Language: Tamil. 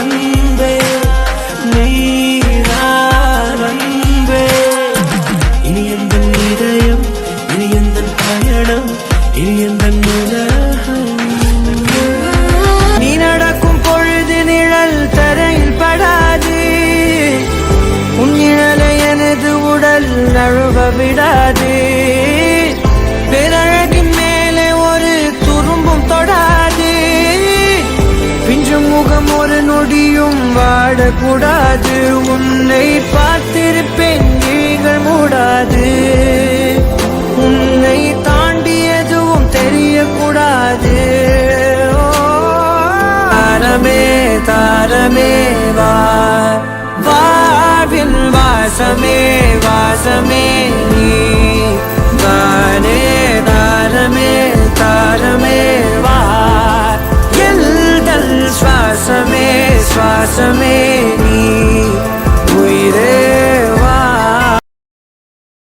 அன்பே நீதான் அன்பே. இனி எந்த இதயம், இனி எந்த பயணம், இனி எந்த உலகம். நீ நடக்கும் பொழுது நிழல் தரையில் படாது, உன் நிழலை எனது உடல் நழுவ விடாது. பேரழகின் மேலே ஒரு துரும்பும் தொடாது, பிஞ்சும் முகம் ஒரு நொடியும் வாடக்கூடாது. உன்னை பார்த்திருப்பேன் விழிகள் மூடாது, உன்னை தாண்டி எதுவும் தெரியக்கூடாது. தாரமே தாரமே வா, வாழ்வின் வாசமே வாசமே நீ தானே. தாரமே தாரமே வா, எல்தல் சுவாசமே சுவாசமே